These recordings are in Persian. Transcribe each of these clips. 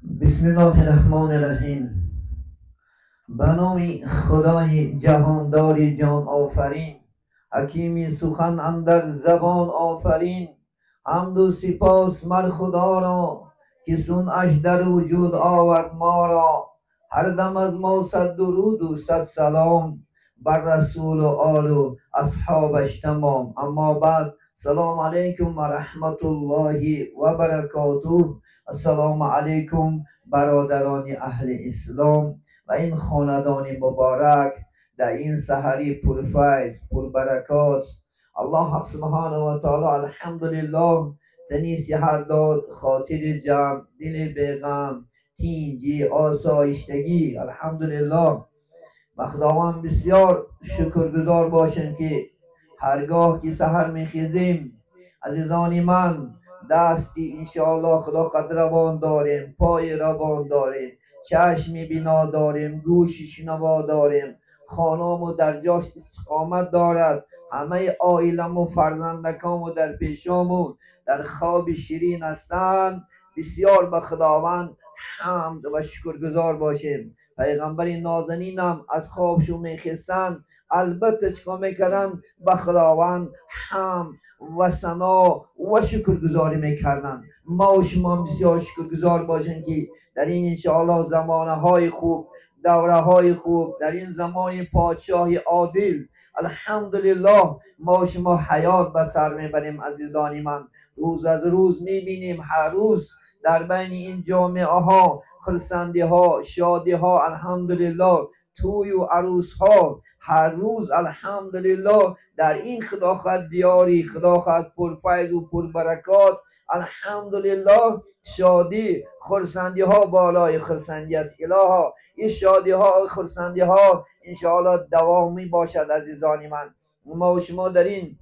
بسم الله الرحمن الرحیم. به نام خدای جهاندار جان آفرین، حکیمی سخن اندر زبان آفرین. حمد و سپاس مر خدا را که صنعش در وجود آورد ما را. هر دم از ما صد درود و صد سلام بر رسول و آل و اصحابش تمام. اما بعد، سلام علیکم و رحمت الله و برکاته. السلام علیکم برادران اهل اسلام و این خاندان مبارک در این سحری پرفیض پربرکات. الله سبحانه و تعالی الحمدلله تنی صحت داد، خاطر جمع، دل بیغم، تینجی، آسایشتگی. الحمدلله و خداوند بسیار شکرگزار باشیم که هرگاه که سحر میخیزیم عزیزان من، دستی انشاءالله خدا قد روان داریم، پای روان داریم، چشم بینا داریم، گوش شنوا داریم، خانم در جاش استقامت دارد، همه عائلم و فرزندکام در پیشامون در خواب شیرین هستند. بسیار به خداوند حمد و شکرگزار باشیم. پیغمبر نازنینم از خوابشون میخستن، البته چکا میکردن؟ به خداوند حمد و ثنا و شکرگزاری میکردن. ما و شما بسیار شکرگزار باشیم که در این انشاءالله زمانه های خوب، دوره های خوب، در این زمان پادشاه عادل الحمدلله ما و شما حیات به سر میبریم. عزیزانی من، روز از روز میبینیم هر روز در بین این جامعه ها خرسندی ها، شادی ها، الحمدلله توی و عروس ها هر روز الحمدلله در این خداخت دیاری، خداخت پرفیض و پربرکات، الحمدلله شادی خرسندی ها بالای خرسندی است. الها این شادی ها خرسندی ها انشاءالله دوامی باشد. عزیزان من، ما و شما در این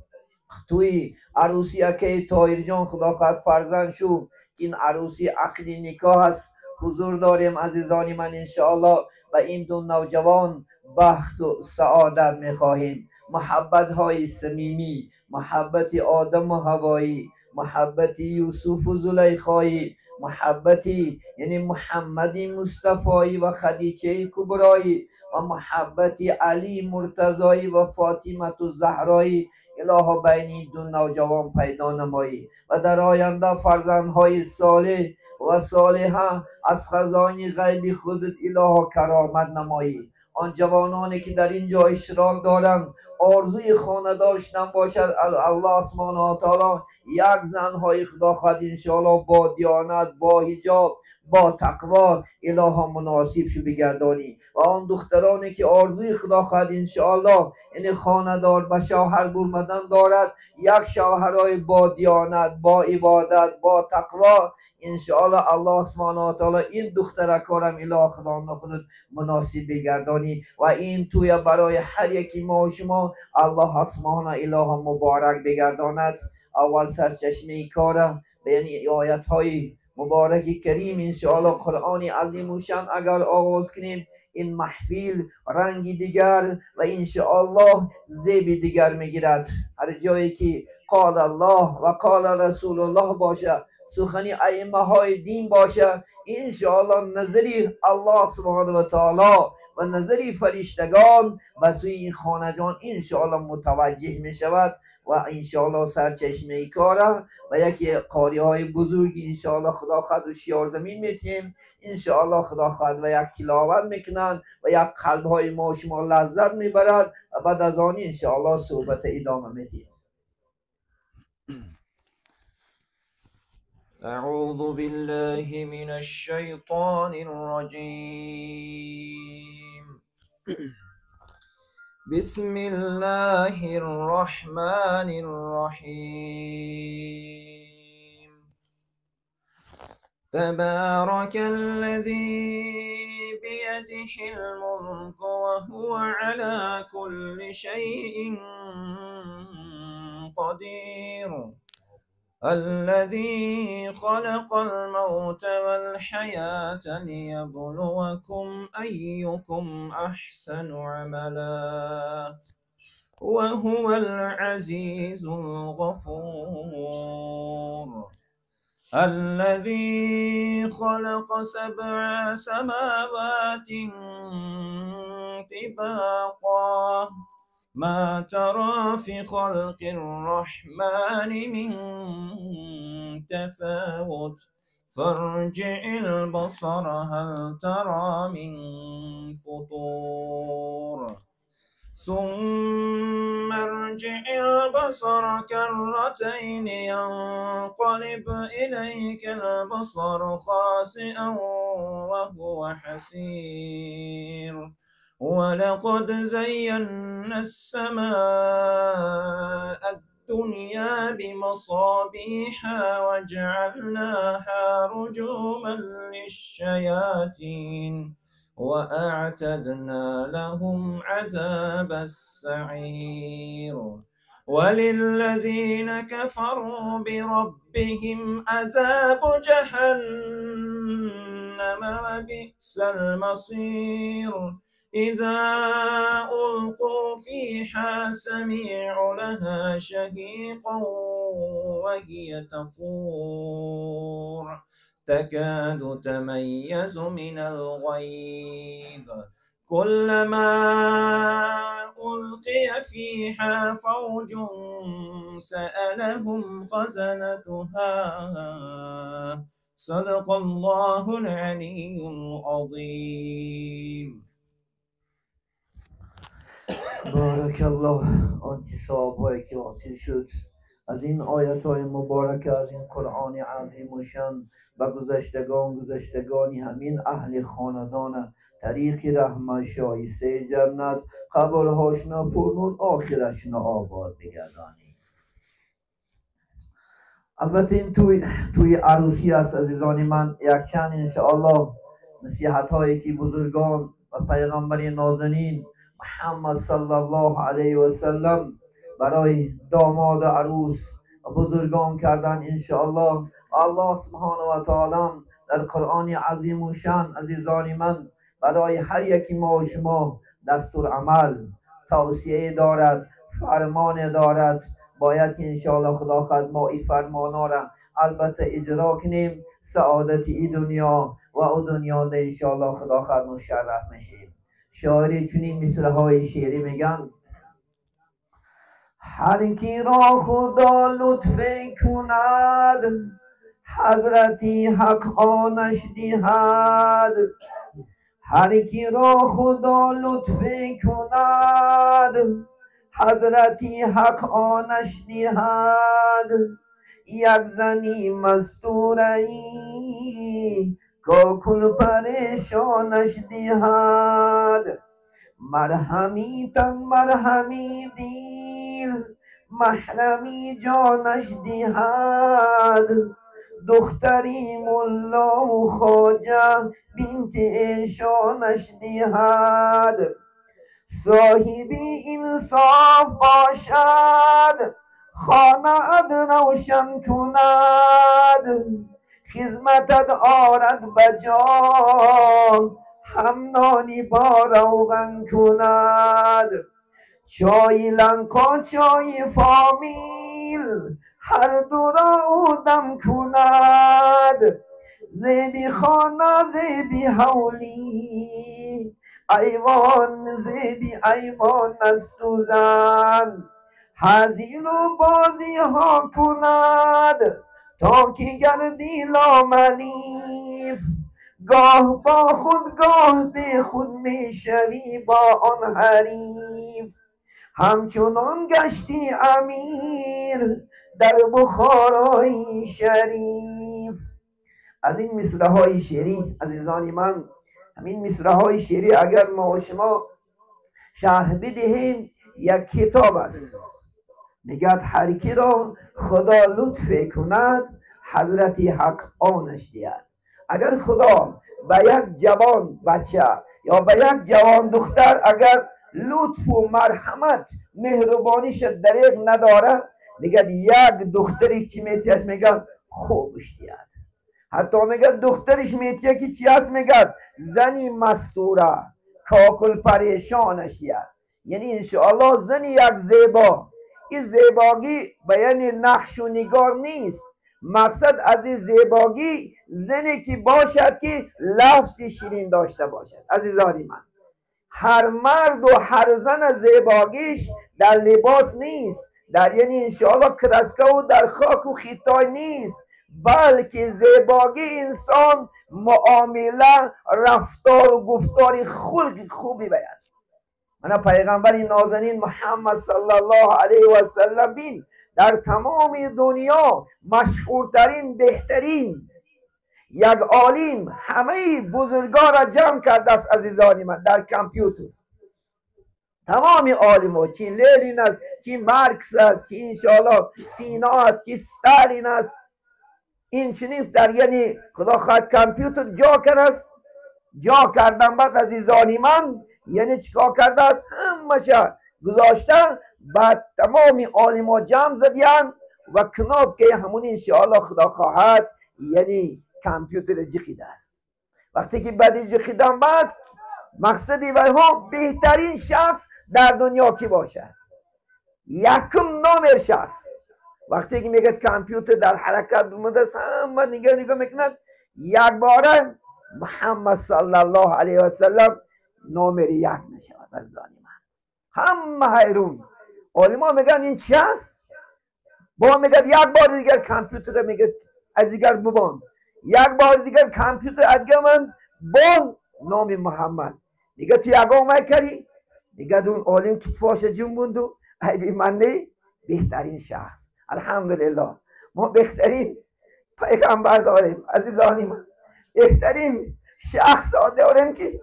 توی عروسی اکی طاهر جان خداخت فرزند شو، این عروسی عقد نکاح است، حضور داریم. عزیزان من انشاءالله و این دو نوجوان بخت و سعادت میخواهیم. محبت های صمیمی، محبت آدم و هوایی، محبت یوسف و زلیخایی، محبتی یعنی محمدی مصطفی و خدیجه کبرایی و محبت علی مرتضایی و فاطمه زهرایی. الها بین دو نوجوان پیدا نمایی و در آینده فرزندهای صالح و صالحه از خزائن غیبی خودت الها کرامت نمایی. آن جوانانی که در اینجا اشتراک دارند آرزوی خانه داشتن باشد، الله سبحانه و تعالی یک زنهای خدا خواهد انشاءالله با دیانت، با حجاب، با تقوا الها مناسب شو بگردانی. و آن دخترانی که آرزوی خدا خواهد انشاءالله این خانه دار به شوهر برمدن دارد، یک شوهرای با دیانت، با عبادت، با تقوا انشاءالله الله سبحانه و تعالی این دخترکارم اله خدا نکند مناسب بگردانی. و این توی برای هر یکی ما و شما الله سبحانه اله مبارک بگرداند. اول سرچشمه کار یعنی آیت های مبارک کریم انشاءالله قرآن عظیم و شان اگر آغاز کنیم، این محفل رنگی دیگر و انشاءالله زیب دیگر میگیرد. هر جایی که قال الله و قال رسول الله باشه، سخنی ائمه های دین باشه، انشاءالله نظری الله سبحانه و تعالی و نظری فرشتگان به سوی این خانجان انشاءالله متوجه می شود و انشاءالله سرچشمه کاره و یکی قاری های بزرگی انشاءالله خدا خواهد و شیار زمین میتیم انشاءالله خدا خواهد و یک تلاوت میکنن و یک قلب های ما شما لذت میبرد و بعد از آن انشاءالله صحبت ادامه میدیم. أعوذ بالله من الشيطان الرجيم. بسم الله الرحمن الرحيم. تبارك الذي بيده الملك وهو على كل شيء قدير. الذي خلق الموت والحياة ليبلوكم أيكم أحسن عملا وهو العزيز الغفور. الذي خلق 7 سماوات طباقا ما ترى في خلق الرحمن من تفاوت فارجع البصر هل ترى من فطور ثم ارجع البصر كرتين ينقلب إليك البصر خاسئا وهو حسير ولقد زينا السماء الدنيا بمصابيح وجعلناها رجوما للشياطين وأعتدنا لهم عذاب السعير وللذين كفروا بربهم عذاب جهنم وبئس المصير إذا ألقوا فيها سمعوا لها شهيقا وهي تفور تكاد تميز من الغيظ كلما ألقي فيها فوج سألهم خزنتها صدق الله العلي العظيم. بارک الله. آنچه صاحبایی که حاصل شد از این آیت های مبارک از این قرآن عظیم و شان و گذشتگانی همین اهل خاندان طریق رحمت شایسته جنت قبرهاشنا پرنور آخرشنا آباد بگردانی. البته این توی عروسی است عزیزان من. یک چند انشاءالله نصیحت هایی که بزرگان و پیغمبر نازنین محمد صلی الله علیه و سلم برای داماد عروس و بزرگان کردن انشاءالله الله سبحانه و تعالی در قرآن عظیم و شان عزیزان من برای هر یکی ما و شما دستور عمل توصیه دارد، فرمان دارد. باید که انشاءالله خدا خواهد ما این فرمانا را البته اجرا کنیم. سعادت این دنیا و او دنیا ده انشاءالله خدا خواهد مشرف میشیم. شاعری چنین مصرع‌های شعری میگن: هر کی را خدا لطف کند حضرتی حق آنش دهد. هر کی را خدا لطف کند حضرتی حق آنش دهد. یک زنی مستوره‌ای کاکل پریشانش دهد. مرهمی تن مرهمی دیل محرمی جانش دهد. دختری ملا و خواجه بنت ایشانش دهد. صاحبی انصاف باشد خانه‌ات روشن کند. خدمتت آرد بجا هم نانی با روغن کند. چای لنکا چای فامیل هر دو را او دم کند. زیبی خانه زیبی حولی ایوان زیبی ایوان است و زن. هزیل و بازی ها کند تا که گردی لاملیف. گاه با خود گاه به خود میشوی با آن حریف. همچنان گشتی امیر در بخارای شریف. از این مصرع‌های شعری عزیزان من، همین مصرع‌های شعری اگر ما و شما شرح بدهیم یک کتاب است. میگد هر کی را خدا لطف کند حضرتی حق آنش دهد. اگر خدا به یک جوان بچه یا به یک جوان دختر اگر لطف و مرحمت مهربانیش دریغ نداره، میگد یک دختری چی میتیش میگد خوبش دهد. حتی میگد دخترش میتیه که چی هست، میگد زنی مستوره کاکل پریشانش دهد. یعنی انشاءالله زنی یک زیبا. این زیباگی بیان نقش و نگار نیست، مقصد از این زیباگی زنی که باشد که لفظ شیرین داشته باشد. عزیزانی من، هر مرد و هر زن زیباگیش در لباس نیست، در یعنی انشاءالله کرسکه و در خاک و خیتای نیست، بلکه زیباگی انسان معامله، رفتار و گفتار خلق خوبی بیست. من پیغمبر نازنین محمد صلی الله علیه و سلم بین در تمام دنیا مشهورترین، بهترین یک عالم همه بزرگان را جمع کرده است. عزیزانی من، در کامپیوتر تمام عالم‌ها، چی لنین است، چی مارکس است، چی انشاءالله سینا است، چی ستالین است، این چنین در یعنی خدا خواهد کامپیوتر جا کرده است. جا کردن بعد عزیزانی من یعنی چیکار کرده است؟ همشه گذاشته، بعد تمام عالم‌ها جمع زدیان و کناب که همون انشاءالله خدا خواهد یعنی کامپیوتر جخیده است. وقتی که بعد جخیدن بعد مقصدی و ها بهترین شخص در دنیا کی باشد؟ یکم نامر شخص. وقتی که میگه کامپیوتر در حرکت بوده همه نگاه میکند، یک باره محمد صلی الله علیه و سلم نامر یک نشود. از من همه حیرون. علما میگن این چی است؟ با میگه یک بار دیگر کامپیوتر میگه از دیگر ببان، یک بار دیگر کامپیوتر ادگه من بان نام محمد. میگه تو یکم میکردی؟ میگه دون عالم کتفاش جنبوند و ای بی منده بهترین شخص. الحمدلله ما بهترین پیغمبر داریم. عزیزانی من، بهترین شخص داریم که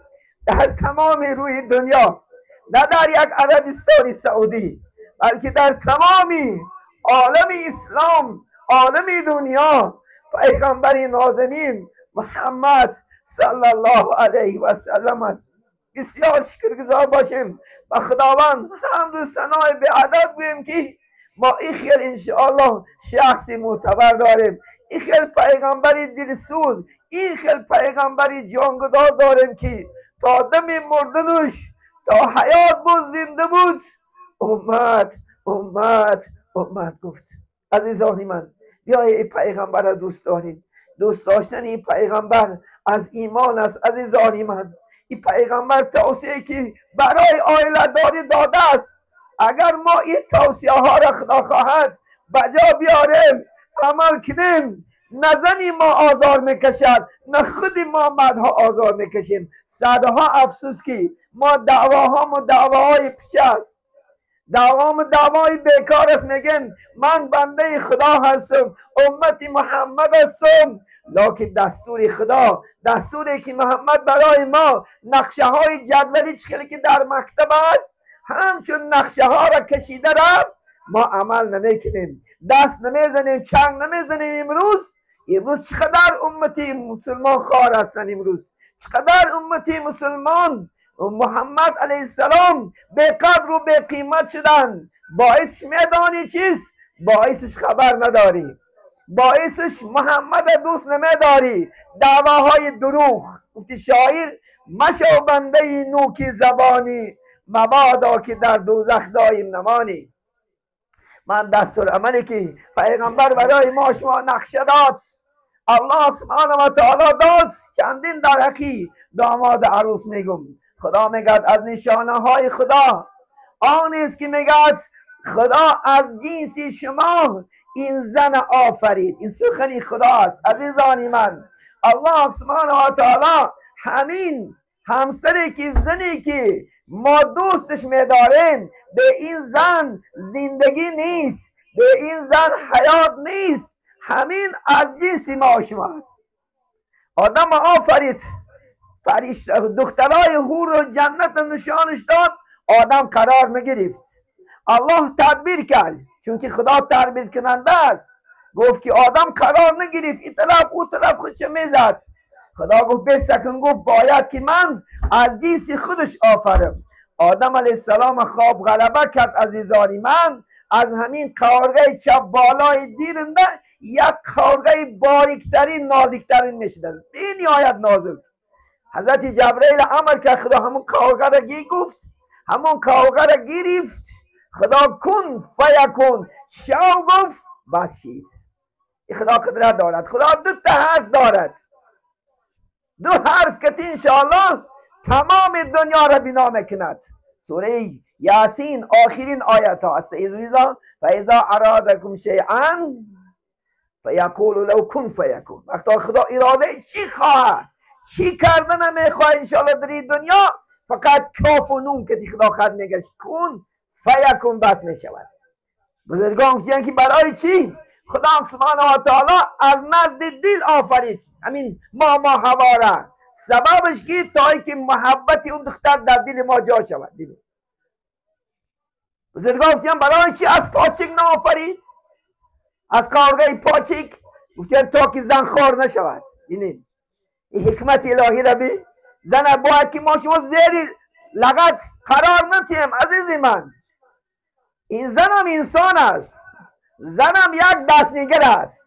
در تمام روی دنیا، نه در یک عربستان سعودی بلکه در تمام عالم اسلام، عالم دنیا، پیغمبر نازنین محمد صلی الله علیه و سلم است. بسیار شکرگزار باشیم و خداوند حمد و ثنای به عدد گوییم که ما این خیل انشاءالله شخصی معتبر داریم، این خیل پیغمبری دلسوز، این خیل پیغمبری جانگدار داریم که تا دم مردنش، تا حیات بود زنده بود، امت گفت. عزیزانی من، بیایید این پیغمبر را دوست داریم. دوست داشتن این پیغمبر از ایمان است. عزیزانی من، این پیغمبر توصیه که برای آیله داری داده است. اگر ما این توصیه ها را خدا خواهد بجا بیاریم، عمل کنیم، نه زنی ما آزار میکشد، نه خود ما مردها آزار میکشیم. صدها افسوس که ما دعواهای پیش است، دعوای بیکار است. میگن من بنده خدا هستم، امتی محمد هستم، لکن دستور خدا، دستوری که محمد برای ما، نقشه های جدولی چخیلی که در مکتب است، همچون نقشه ها را کشیده رفت، ما عمل نمیکنیم، دست نمیزنیم، چنگ نمیزنیم. امروز چقدر امتی مسلمان خوار هستن، امروز چقدر امتی مسلمان محمد علیه السلام به قدر و به قیمت شدن. باعثش میدانی چیست؟ باعثش خبر نداری، باعثش محمد دوست نمیداری. دعواهای دروغ. گفتی شاعر مشو بنده نوکی زبانی، مبادا که در دوزخ دایم نمانی. من دستور عملی که پیغمبر برای ما شما نقشه داد، الله سبحانه و تعالی داد، چندین درکی داماد عروس میگم. خدا میگد از نشانه های خدا آن است که میگد خدا از جنس شما این زن آفرید. این سخنی خدا است. عزیزانی من، الله سبحانه و تعالی همین همسری که زنی که ما دوستش میداریم، به این زن زندگی نیست، به این زن حیات نیست، همین از جنس ما شماست. آدم آفرید، فرشته دخترای حور و جنت نشانش داد، آدم قرار میگرفت. الله تدبیر کرد، چون که خدا تدبیر کننده است. گفت که آدم قرار نگرفت، این طرف او طرف خودش میزد. خدا گفت بسکن، گفت باید که من از جنس خودش آفرم. آدم علیه السلام خواب غلبه کرد. عزیزانی من، از همین قارگه چپ بالای دیرنده یک قارگه باریکترین نازکترین میشدن، به نهایت نازک. حضرت جبرئیل امر که خدا همون قارگه را گفت، همون قارگه را گرفت. خدا کن فیکون شو گفت، بس شید. خدا قدرت دارد. خدا دو تا حرف دارد، دو حرف که انشاءالله تمام دنیا را بنا میکند. سوره یاسین آخرین آیت ها است. فاذا ارادکم شیئا فیقول له کن فیکون. وقتی خدا اراده چی خواهد، چی کردن میخواه انشاءالله در این دنیا، فقط کاف و نون که خدا خود میگه کن فیکون بس میشود. بزرگان گفتن که برای چی؟ خدا سبحانه و تعالی از نزد دل آفرید همین ما هوا را. سببش که تا اینکه محبت اون دختر در دل ما جا شود. بزرگان گفتن برای چی از پاچک نآفرید، از کارگاه پاچک؟ گفتن تا که زن خار نشود. این حکمت الهی را بی زن باید که ما شما زیر لغت قرار نتیم. عزیزی من، این زن هم انسان است، زن هم یک دستنگر است.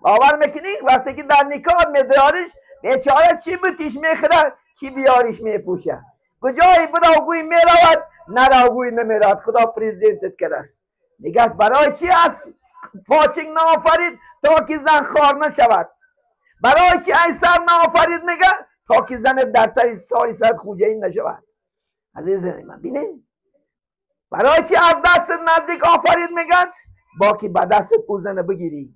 باور میکنی وقتی که در نکاح میداریش بیچاره چی بوتیش میخره، چی بیاریش میپوشه، کجای براگوی میرود نراگوی نمیرود. خدا پریزیدنتت کرده است. میگه برای چی از پاچنگ نآفرید تا که زن خار نشود. برای چی ای سر نآفرید میگه تا که زن در تای ساری سر خوجه نشود. عزیز من بینید برای چی از دست نزدیک آفرید میگن با که به دست اوزن بگیری.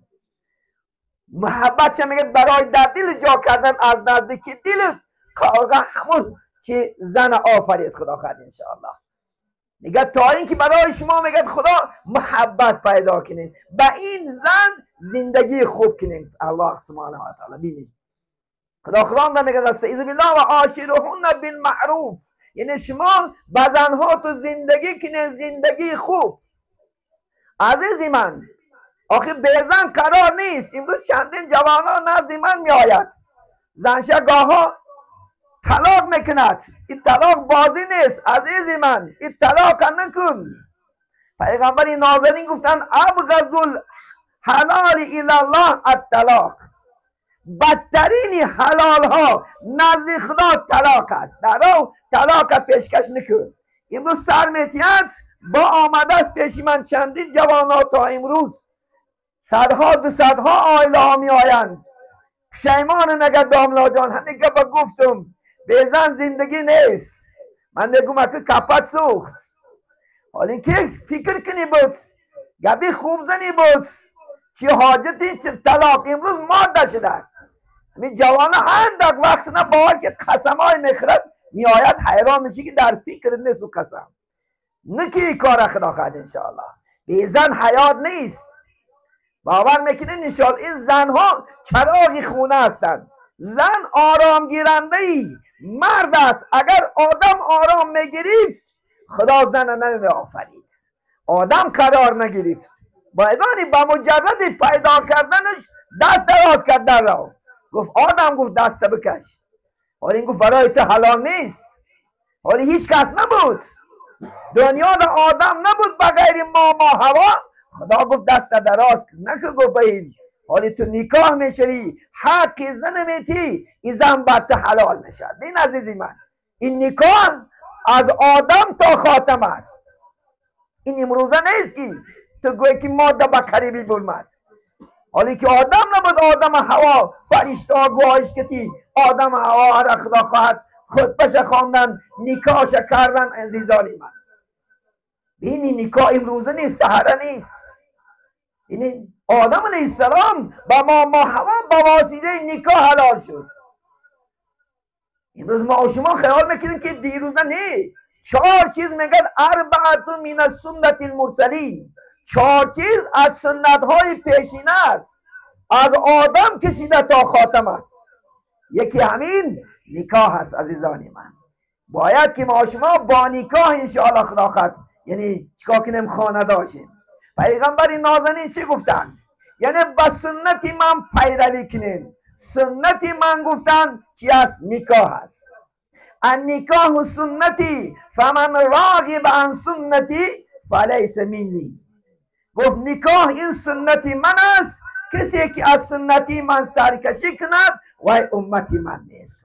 محبت چه میگه برای در دل جا کردن از نزدیک دل کارگاه همون که زن آفرید خدا خواهد انشاءالله. میگه تا این که برای شما میگه خدا محبت پیدا کنید، به این زن زندگی خوب کنید. الله سبحانه و تعالی بینید خدا میگه استعیذ بالله و عاشرهن بالمعروف، یعنی شما با زنها تو زندگی کنید زندگی خوب. عزیزی من آخه بیزن قرار نیست. امروز چندین جوانان نزد من می آید، زنشه گاها طلاق میکند. این طلاق بازی نیست عزیزی من، این طلاق نکن. پیغمبر نازنین گفتن ابغض الحلال الی الله الطلاق، بدترین حلال ها نزد خدا طلاق است. در طلاق پیشکش نکن. امروز سر میتیند با آمده است پیش من چندین جوانا تا امروز صدها دو صدها آیله ها می آیند. پشیمان نگه داملا جان همین که با گفتم بیزن زندگی نیست. من نگم اکه کپت سوخت. حالا اینکه فکر کنی بود گبی خوب زنی بود چی حاجتی چی طلاق امروز ماده شده است. همین جوانه اندک وقت نه باید که قسم های میخورد می آید حیران میشی که در فکر نیست و قسم نکی کار خدا خواهد انشاءالله. بیزن حیات نیست. باور میکنین انشاءالله این زنها چراغ خونه هستند. زن آرام گیرنده ای مرد است. اگر آدم آرام میگرفت خدا زن نمی آفرید. آدم قرار نگرفت بایدانی با مجرد پیدا کردنش دست دراز کرد در راه. گفت آدم گفت دست بکش. حالا این گفت برای تو حلال نیست. حالا هیچ کس نبود دنیا دا آدم نبود بغیر ما هوا. خدا گفت دست دراز نکن. گفت بین حالی تو نکاح میشوی حق زن میتی این زن باید تو حلال نشد. این عزیزی من این نکاح از آدم تا خاتم است. این امروزه نیست که تو گوی که ماده با قریبی بولمد. حالی که آدم نبود آدم هوا فرشته ها گواهش کتی آدم هوا را خدا خواهد خطبش خواندن نکاحش کردن. عزیزانی من این نکاح امروزه نیست سحره نیست. این آدم علیه السلام با ما هوا با واسطه نکاح حلال شد. امروز ما شما خیال میکنیم که دیروزه نه. 4 چیز میگن اربعه من السنت المرسلین. 4 چیز از سنت های پیشینه است، از آدم کشیده تا خاتم است. یکی همین نکاح است. عزیزانی من باید که ما شما با نکاح انشاءالله خدا خواهد یعنی چیکار کنیم خانه داشتیم. پیغمبر نازنین چی گفتن؟ یعنی با سنت من پیروی کنیم. سنت من گفتن چی است؟ نکاح است. النکاح و سنتی فمن راغب عن سنتی فلیس منی. گفت نکاح این سنتی من است، کسی که از سنتی من سرکشی کند و امتی من نیست.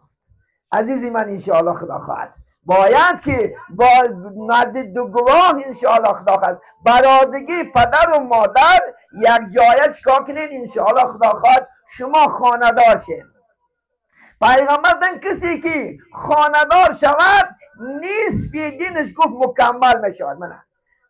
عزیزی من انشاءالله خدا خواهد باید که با نزد دو گواه انشاءالله خدا خواهد برادگی پدر و مادر یک جایه چیکار کنین انشاءالله خدا خواهد شما خانه‌دار شین. پیغمبر گفتن کسی که خانه‌دار شود نصف دینش گفت مکمل میشود. من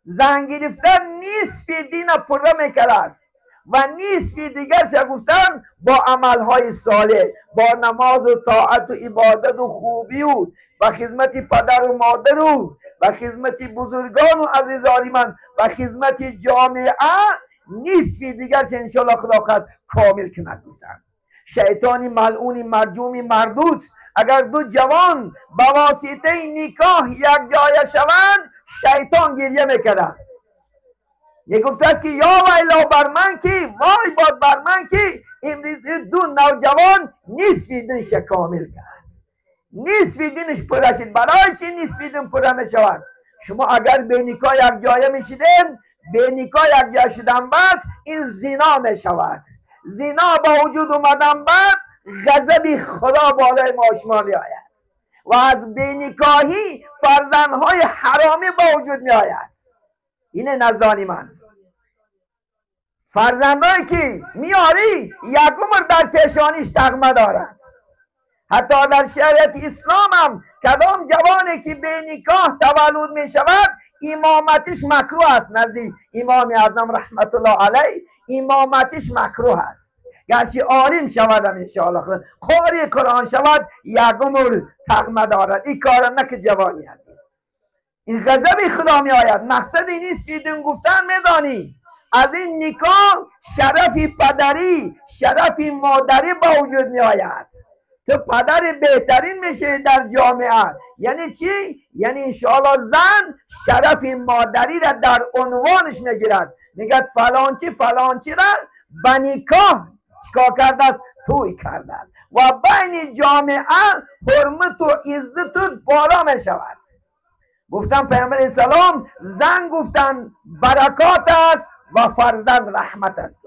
زن گرفتن نصف دین پره میکرده است و نصف دیگرش گفتن با عملهای صالح، با نماز و طاعت و عبادت و خوبی و خدمت پدر و مادر و خدمت بزرگان و عزیزان من و خدمت جامعه، نصف دیگرش انشاءالله خدا خواهد کامل کند. گفتن شیطانی ملعونی مرجومی مردود اگر دو جوان با واسطه نکاح یک جای شوند شیطان گریه میکرده است. یه گفته است که یا ویلا بر من که وای باد بر من که امروز دو نوجوان نصف دینش کامل کرد، نصف دینش پره شد. برای چی نصف دین پره میشود؟ شما اگر به نکاح یک جایه میشیدین، به نکاح یک جای شدن بعد این زنا میشود. زنا با وجود اومدن بعد غضب خدا بالای ما شما می آید و از بینکاهی فرزندهای حرامی با وجود می آید. اینه نزدانی من فرزندهایی که میاری یک عمر در پیشانیش تغمه دارد. حتی در شریعت اسلام هم کدام جوانی که به نکاح تولد می شود امامتش مکروه است. نزد امام اعظم رحمت الله علیه امامتش مکروه است. گرچه عالم شود انشاءالله قاری قرآن شود یک عمر تغمه دارد. این کار نه که جوانی است. این غضب خدا می آید. مقصد این است دین گفتن میدانی از این نکاح شرف پدری شرف مادری با وجود می آید. تو پدر بهترین میشه در جامعه. یعنی چی؟ یعنی انشاءالله زن شرف مادری را در عنوانش میگیرد. میگد فلانچی فلانچی را به نکاح چیکار کرده است؟ توی کرده است و بین جامعه حرمت و عزت بالا می شود. گفتن پیامبر اسلام زن گفتن برکات است و فرزند رحمت است.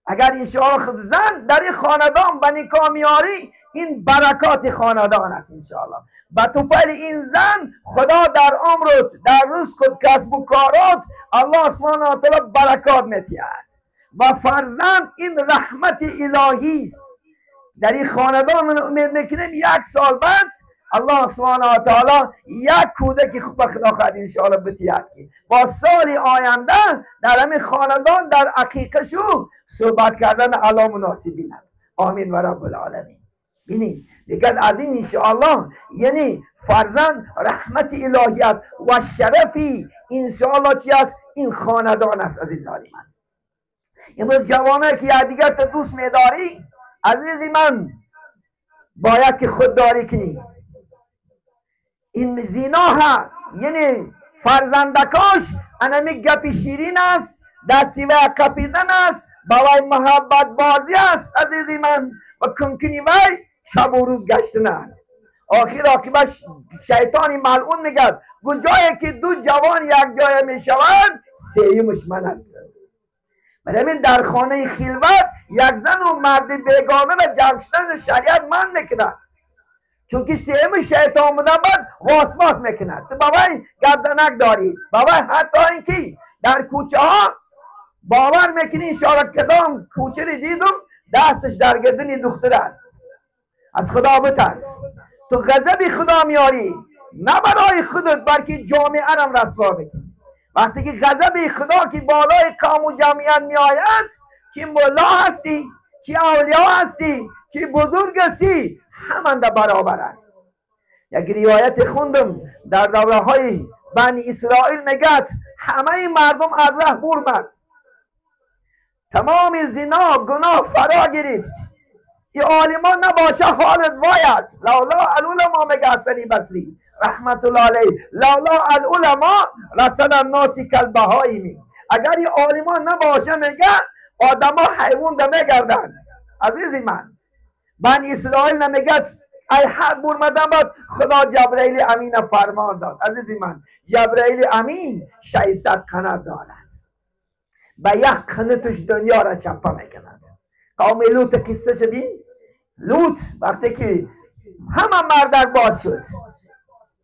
اگر انشاءالله زن در این خاندان به نکاح میاری این برکات خاندان است انشاءالله. به طفل این زن خدا در عمرت در رزقت کسب و کارات الله سبحانه و تعالی برکات میتید و فرزند این رحمت الهی است. در این خاندان من امید میکنیم یک سال بعد الله سبحانه و تعالی یک کودک خوب خدا خواهد انشاءالله بتید که با سال آینده در همین خاندان در عقیقه شو صحبت کردن علا مناسبین. آمین و رب العالمین. بینید دیگر از این انشاءالله یعنی فرزند رحمت الهی است و شرفی انشاءالله چی است؟ این خاندان است. عزیزان من امروز جوانه که یکدیگر تو دوست میداری عزیزی من باید که خودداری کنی. این زنا ها یعنی فرزندکاش انمی گپ شیرین است، دستی و کپیدن است، باوی محبت بازی است عزیزی من و کمکنی وی شب و روز گشتن است. آخر عاقبت شیطانی ملعون میگد گنجایی که دو جوان یک جای میشوند سیمش من است. برای در خانه خلوت یک زن و مرد بیگانه را جمع شدن شریعت من میکند، چون که سیم شیطان بوده بعد واسواس میکند. تو بابای گردنک داری بابای حتی اینکه در کوچه ها باور میکنی انشاءالله کدام کوچه رو دیدم دستش در گردن دختر است. از خدا بترس. تو غضب خدا میاری نه برای خودت بلکه جامعه را رسوا بکنی. وقتی که غضب خدا که بالای قوم و جمعیت می آید چی مولا هستی چی اولیا هستی چی بزرگ هستی همان در برابر است. یک روایت خوندم در دوره های بنی اسرائیل میگد همه مردم از ره برمد، تمام زنا گناه فرا گرفت. این عالمان نباشه حالت وای است. لولا العلماء میگه حسنی بصری رحمت الله علیه لولا العلماء رسد الناس کالبهائم. اگر این عالمان نباشه میگه آدم ها حیوان ده میگردن. عزیزی من بنی اسرائیل نمیگه ای حد برمدن بعد خدا جبرائیل امین فرمان داد. عزیزی من جبرائیل امین 600 قنات دارد، به یک قناتش دنیا را چپا میکند. قوم لوط قصه شدین. لوط وقتی که همه مردک باز شد،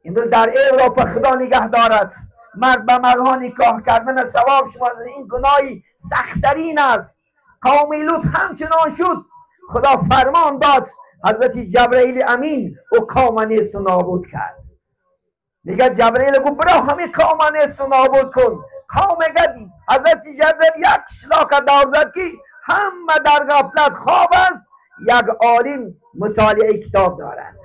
امروز در اروپا خدا نگه دارد مرد به مردها نکاح کردن ثواب شما این گناهی سخت‌ترین است. قوم لوط همچنان شد. خدا فرمان داد حضرت جبرئیل امین و قوم نیست و نابود کرد. دیگه جبرئیل گفت برو همین قوم نیست و نابود کن. قوم گفت حضرت جبرئیل یک شلاق دار زد که همه در غفلت خواب است. یک عالم مطالعه کتاب دارد.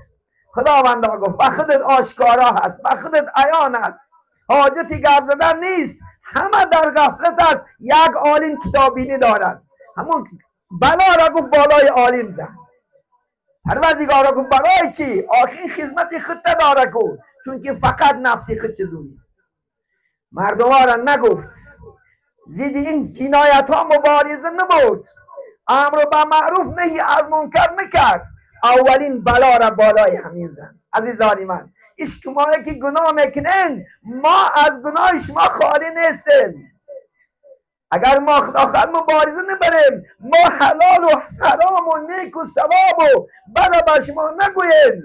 خداوند گفت به خودت آشکارا هست، به خودت عیان است، حاجتی گرد زدن نیست، همه در غفلت است. یک عالم کتابینی دارد. همون بلا را گفت بالای عالم زن. پروردگار را گفت برای چی؟ آخر خدمت خودت داره کن، چون که فقط نفسی خود چه دونی. مردم را نگفت، زید این جنایت ها مبارزه نبود، امر به معروف نهی از منکر نکرد. اولین بلا را بالای همین زن. عزیزان من، شمایی که گناه میکنین، ما از گناه شما خالی نیستیم. اگر ما خدا مبارزه نبریم، ما حلال و حرام و نیک و ثواب و بد به شما نگوییم،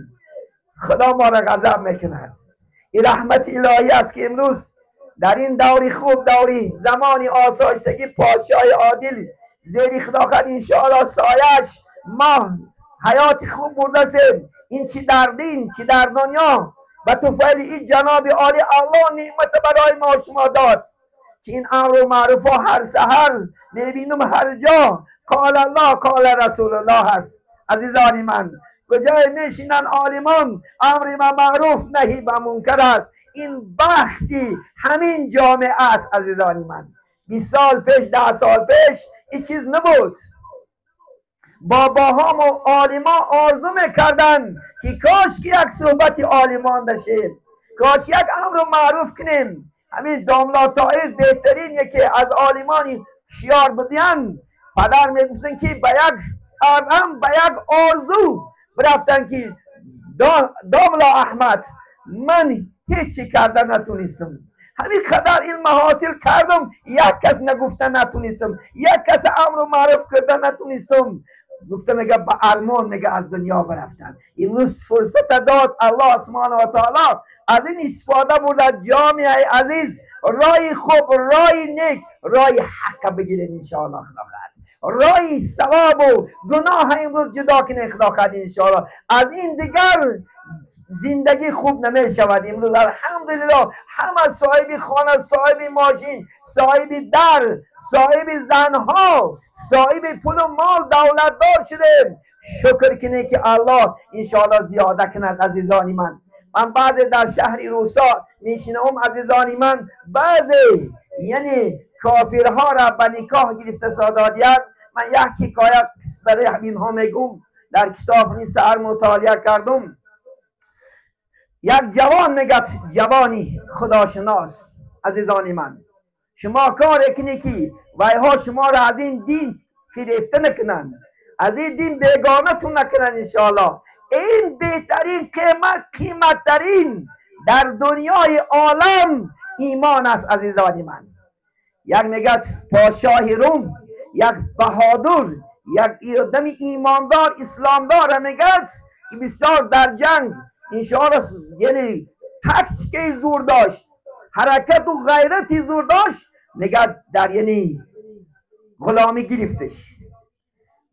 خدا ما را غضب میکند. این رحمت الهی است که امروز در این دوری خوب، دوری زمانی آسایشتگی پادشاه عادل زیر خدا خد انشاءالله سایش ما حیات خوب بردستیم. این چی در دین چی در دنیا و توفیل این جناب عالی الله نعمت برای ما شما داد که این امر و معروف هر سحر میبینم هر جا قال الله قال رسول الله هست. عزیزان من، کجای میشینن عالمان امر به معروف نهی به منکر است. این بختی همین جامعه است. عزیزان من، 20 سال پیش 10 سال پیش این چیز نبود. باباهام و عالمان آرزو میکردن که کاش که یک صحبت عالمان داشتیم، کاش یک امر معروف کنیم. همین داملا طاهر بهترین یکی از عالمان شیار بودن. پدر میگفتن که به یک حرم به یک آرزو برفتن که داملا احمد من هیچی کردن نتونستم، همین قدر علم حاصل کردم یک کس نگفتن نتونستم، یک کس امر معروف کردن نتونستم. گفته میگه با ارمان میگه از دنیا برفتن. امروز فرصت داد الله سبحانه و تعالی، از این استفاده بود جامعه عزیز رای خوب، رای نیک، رای حق بگیرین انشاءالله. خدا خواهد رای ثواب و گناه امروز جدا کنه خدا خواهد انشاءالله. از این دیگر زندگی خوب نمی شود. امروز الحمدلله همه صاحب خانه، صاحب ماشین، صاحب در، صاحب زنها، صاحب پول و مال دولتدار شدیم. شکر کنه که الله انشاءالله زیاده کند. عزیزانی من، من بعضی در شهر روسا میشینم عزیزانی من، بعضی یعنی کافرها را به نکاح گرفته سادادیت. من یک حکایت برای همین ها میگم، در کتاب سر مطالعه کردم. یک جوان میگه، جوانی خداشناس، عزیزانی من، شما کار کنی که وایها شما را از این دین فریفته نکنن، از این دین بیگانه تون نکنن انشاءالله. این بهترین قیمت ترین در دنیای عالم ایمان است. عزیزانی من، یک میگه پادشاه روم، یک بهادر، یک آدم ایماندار اسلامدار میگه که بسیار در جنگ انشاءالله یعنی تکتیکی زور داشت، حرکت و غیرتی زور داشت. میگه در یعنی غلامی گرفتش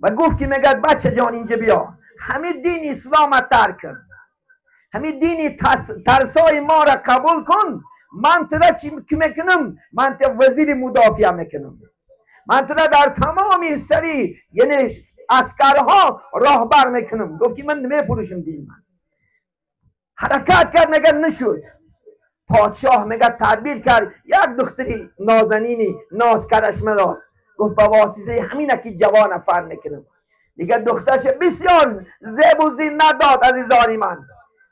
و گفت که میگه بچه جان اینجا بیا، همین دین اسلام ترک کن، همین دین ترسای ما را قبول کن. من تو را چی میکنم؟ من تو وزیر مدافع میکنم، من تو را در تمام سری یعنی اسکرها راهبر میکنم. گفت که من نمیفروشم دین. من حرکت کرد، میگه نشد. پادشاه میگه تدبیر کرد، یک دختری نازنینی ناز کرشمه داشت، گفت با واسطه همینه که جوان فر میکنم. دیگه دخترش بسیار زیب و زینت داد. عزیزانی من،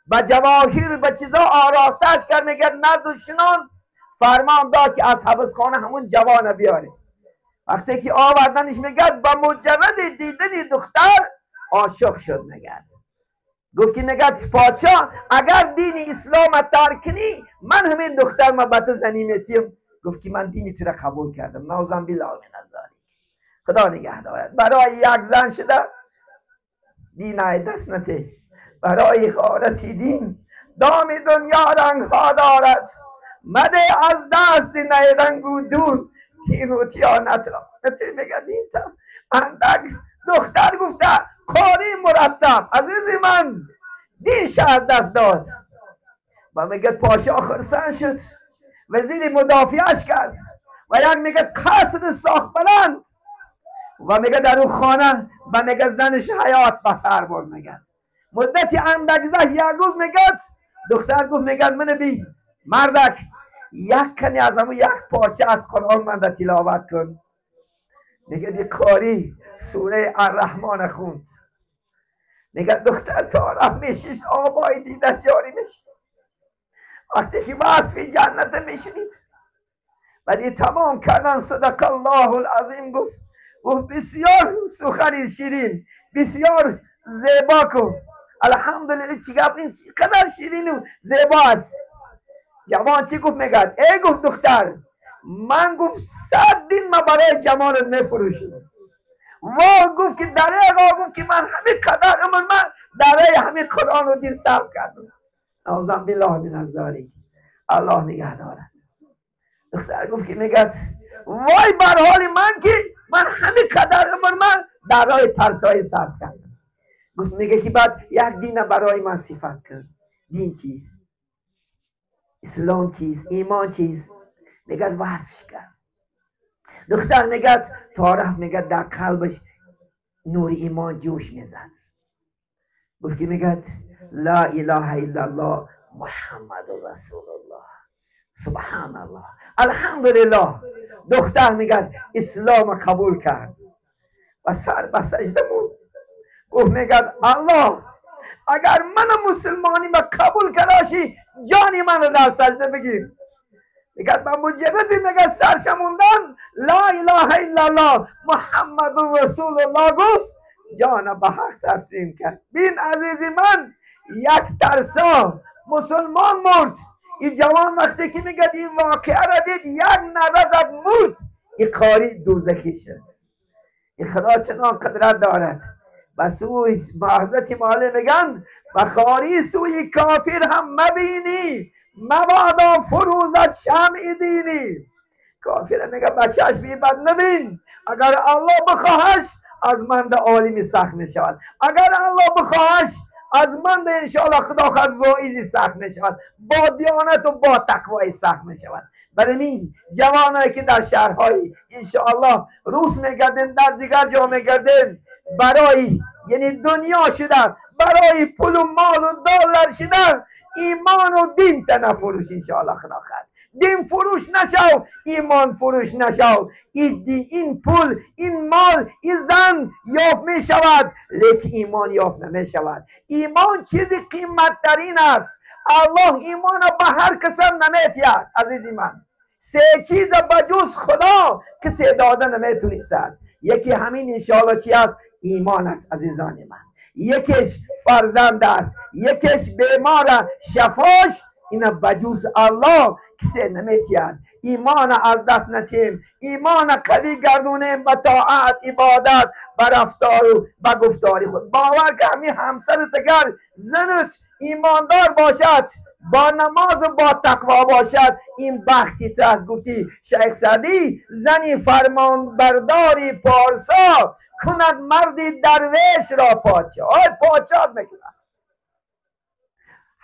با جواهر به چیزا آراستش کرد. میگه نرد و شنان فرمان داد که از حبسخانه همون جوان بیاره. وقتی که آوردنش میگه با مجرد دیدن دختر عاشق شد. میگه گفت که میگه پادشاه اگر دین اسلام ترک کنی، من همین دختر ما به تو زنی میتیم. گفت که من دینی تو را قبول کردم. نازم بالله من ذالک. خدا نگه دارد. برای یک زن شده دین دست نته، برای غارتی دین دام دنیا رنگ ها دارد. مده از دست نیرنگو دور تیروتیانت را. نتی میگه دیتا اندک دختر گفته کاری مرتب عزیزی من دین شهر دست داد و میگه پاشا خرسان شد وزیر مدافعش کرد و یک میگه قصر ساخت بلند و میگه در اون خانه و میگه زنش حیات بسر برد. میگه مدتی اندک یک روز میگه دختر گفت میگه من بی مردک یک کنی از همون یک پارچه از قرآن من را تلاوت کن. میگه دی کاری سوره الرحمن خوند. میگه دختر طرف میشید آبای دیدش جاری میشید وقتی که وصفی جنت میشنید ولی تمام کردن صدق الله العظیم گفت بسیار سخنی شیرین بسیار زیبا کن الحمدلله چی گفت این قدر شیرین و زیبا است. جوان چی گفت میگه ای گفت دختر من گفت 100 دین ما برای جمالت میفروشم و گفت که دریغا گفت که من همین قدر من برای همین قرآن و دین صرف کردم. اعوذ بالله من الظالمین. الله نگه دارد. دختر گفت که میگه وای بر حال من که من همین قدر من برای ترسای صرف کردم. گفت میگه که بعد یک دین برای من صفت کرد. دین چیست؟ اسلام چیست؟ ایمان چیست؟ میگه وصفش کرد. دختر میگه طرف میگه در قلبش نور ایمان جوش میزد. گفت که میگه لا اله الا الله محمد رسول الله سبحان الله الحمدلله. دختر میگه اسلام قبول کرد و سر به سجده بود. گفت میگه الله اگر من مسلمانی ما قبول کرداشی جانی من رو در سجده بگیر. میگه با مجردی میگه سرشموندن لا اله الا الله محمد رسول الله گفت جان به حق تسلیم کرد. بین عزیزی من یک ترسا مسلمان مرد. این جوان وقتی که میگه این واقعه را دید یک نرزد مرد. این قاری دوزخی شد. این خدا چنان قدرت دارد و سوی محضت ماله میگن و خاری سوی کافر هم مبینی مبادا فروزت شمع دینی. کافر میگه بچهش بی بد نبین اگر الله بخواهش از من ده عالمی سخت میشود اگر الله بخواهش از من ده انشاءالله خدا خواهد واعظی سخت میشود با دیانت و با تقوی سخت میشود. برای این جوانایی که در شهرهای انشاءالله روس میگردن در دیگر جا میگردن برای یعنی دنیا شدن برای پول و مال و دلار شدن ایمان و دین تنفروش انشاءالله خدا خواهد. دین فروش نشو ایمان فروش نشو. این پول این مال این زن یافت می شود لیکن ایمان یافت نمی شود. ایمان چیزی قیمت ترین است. الله ایمان به هر کسم نمیتید عزیزی من. سه چیز بجز خدا کسی داده نمیتونست. یکی همین انشاءالله چی است؟ ایمان است عزیزان من. یکیش فرزند است یکیش بیمار شفاش اینا بجز الله کسی نمیتید. ایمان از دست نتیم ایمان قوی گردونیم به طاعت عبادت به رفتار و به گفتاری خود. باور که همین همسر تگر زنت ایماندار باشد با نماز و با تقوا باشد این بختی تو از گفتی شیخ سعدی زنی فرمان برداری پارسا کند مردی درویش را پادشاه. آی پادشاه میکند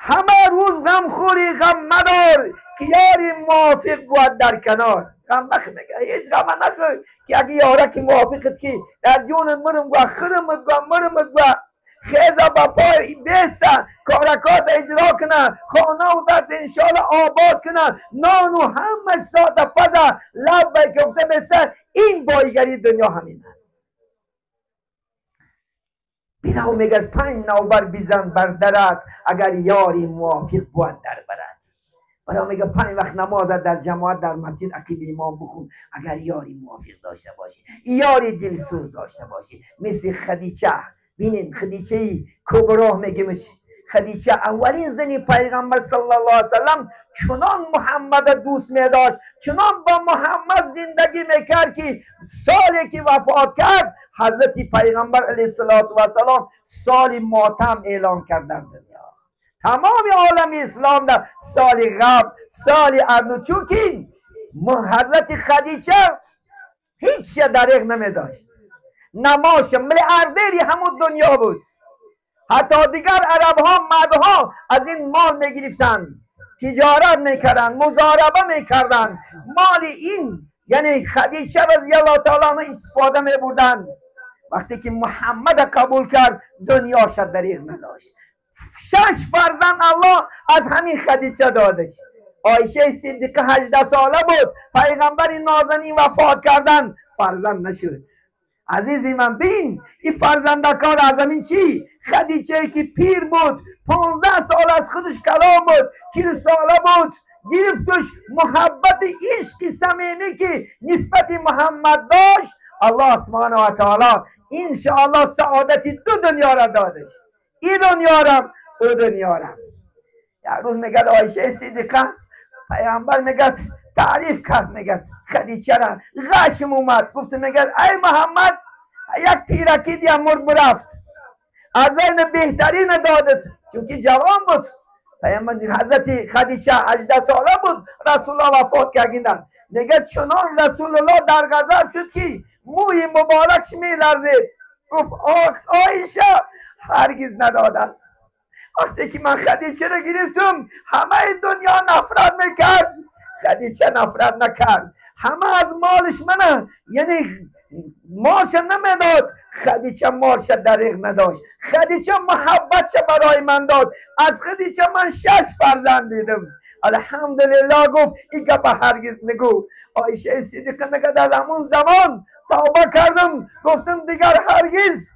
همه روز غم خوری غم مدار که یاری موافق بود در کنار. غم نخواه هیچ غم نخواه که اگه یاره که موافقت که در جونت مرم گوه خرمت گوه مرمت گوه خیزه با پای بیسته کارکات اجرا کنه خانه و درد انشاءالله آباد کنه نان و همه ساعت پزه لب بای کفته بسته. این بایگری دنیا همین است. بیرو میگه 5 نوبر بیزن بر درت اگر یاری موافق بود در برد. برای میگه 5 وقت نماز در جماعت در مسجد عقیب امام بخون اگر یاری موافق داشته باشی یاری دلسوز داشته باشی مثل خدیجه. بینید خدیجه کبرا میگمش خدیجه اولین زنی پیغمبر صلی الله علیه وسلم چنان محمد دوست میداشت چنان با محمد زندگی میکرد که سالی که وفات کرد حضرت پیغمبر علیه السلام سال ماتم اعلان کرد در دنیا. تمام عالم اسلام در سال قبل سال اردو چونکه حضرت خدیجه هیچ شی دریغ نمی داشت، نماش ملیاردری همون دنیا بود. حتی دیگر عرب ها مدها از این مال می گرفتن، تجارت میکردن، مضاربه میکردن، مال این یعنی خدیجه رضی الله تعالی عنها استفاده میبردن. وقتی که محمد قبول کرد دنیاش دریغ نداشت. 6 فرزند الله از همین خدیجه دادش. عایشه صدیقه 18 ساله بود، پیغمبر نازنین وفات کردن، فرزند نشد. عزیزی من بین این فرزندکار از همین چی؟ خدیجه که پیر بود، 15 سال از خودش کلام بود، 40 ساله بود، گرفتش محبت عشق صمیمی که نسبت محمد داشت. الله سبحانه و تعالی انشاءالله سعادت 2 دنیا را دادش، این دنیا را او دنیا را. یک روز میگه عایشه صدیقه پیغمبر میگه تعریف کرد، میگه خدیجه را غشم اومد، گفت میگه ای محمد یک پیرکی دیم مرد برفت، از این بهترین دادت چونکه جوان بود. پیغمبر حضرت خدیجه 18 ساله بود، رسول الله وفات کردن. میگه چنان رسول الله در غضب شد که موی مبارکش میلرزید. گفت عایشه هرگز نداده است. وقتی که من خدیجه را گرفتم همه دنیا نفرت میکرد، خدیجه نفرت نکرد. همه از مالش منه، یعنی مالش نمیداد، خدیجه مالش دریغ نداشت. خدیجه محبتش برای من داد. از خدیجه من 6 فرزند دیدم. الحمدلله. گفت این گپ هرگز نگو. عایشه صدیقه میگه در همون زمان توبه کردم، گفتم دیگر هرگز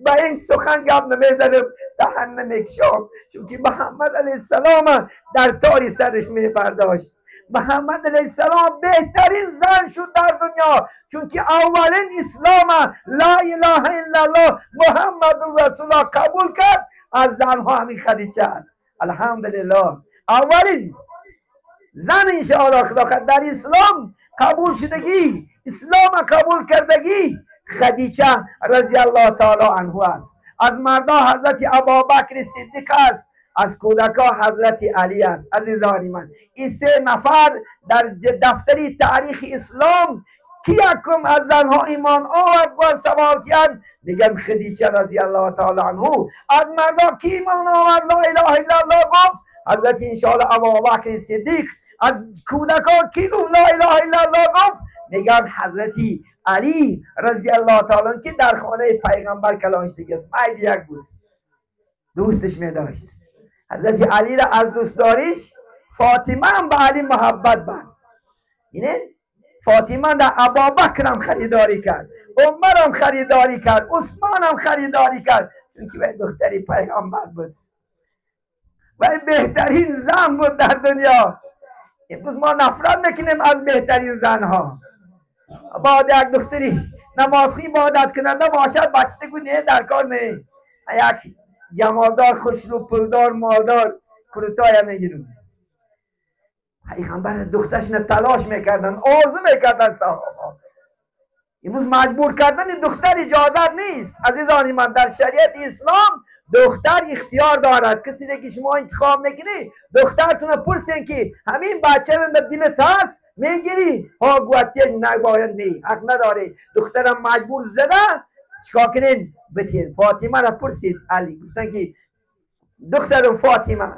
به این سخن گپ نمیزنم، دهن نمیکشم، چونکه محمد علیه السلام در تاری سرش میپرداشت. محمد علیه السلام بهترین زن شد در دنیا، چونکه اولین اسلام لا اله الا الله محمد رسول الله قبول کرد از زنها همین خدیجه است. الحمدلله اولین زن انشاءالله خدا در اسلام قبول شدگی، اسلام قبول کردگی خدیجه رضی الله تعالی عنها است. از مردا حضرت ابوبکر صدیق است، از کودکان حضرت علی است. عزیزان من این 3 نفر در دفتری تاریخ اسلام کی یکم از زنها ایمان آورد و سوال کرد؟ میگن خدیجه رضی الله تعالی عنها. از مردا کی ایمان آورد لا اله الا الله گفت؟ حضرت انشاءالله ابوبکر صدیق. از کودکان کی گفت لا اله الا الله گفت؟ میگن حضرت علی رضی الله تعالی عنه که در خانه پیغمبر کلانش دیگه است. مید یک بود، دوستش می داشت. حضرت علی را از دوست داریش فاطمه هم به علی محبت بست. اینه فاطمه در ابوبکر هم خریداری کرد، عمر هم خریداری کرد، عثمان هم خریداری کرد، چونکه وی دختری پیغمبر بود و بهترین زن بود در دنیا. امروز ما نفرت میکنیم از بهترین زنها. بعد یک دختری نمازخوی عبادت کننده باشد بچگی نه در کار نه، یک جمالدار خوشرو پولدار مالدار کروتای میگیرون. پیغمبر دخترش تلاش میکردن، آرزو میکردن صحابه. امروز مجبور کردن دختر اجازت نیست. عزیزان من در شریعت اسلام دختر اختیار دارد. کسی که شما انتخاب میکنی دخترتون پرسین که همین بچه رو در دلت هست میگیری؟ ها گوتی نباید، نه حق نداره. دخترم مجبور زده چیکار کنین؟ بتین. فاطمه را پرسید علی، گفتن که دخترم فاطمه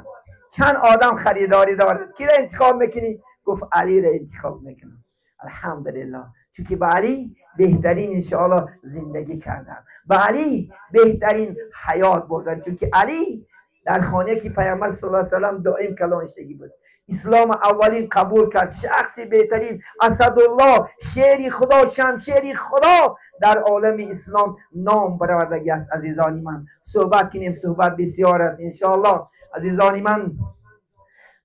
چند آدم خریداری دارد، کی را انتخاب میکنی؟ گفت علی را انتخاب میکنم. الحمدلله، چونکه به علی بهترین انشاءالله زندگی کردن، به علی بهترین حیات بردن، چونکه علی در خانه که پیامبر صلی الله علیه و سلم دائم کلانشتگی بود. اسلام اولین قبول کرد، شخصی بهترین اسدالله، شیر خدا، شمشیر خدا در عالم اسلام نام برآوردگی است. عزیزان من صحبت کنیم، صحبت بسیار است انشاءالله. عزیزان من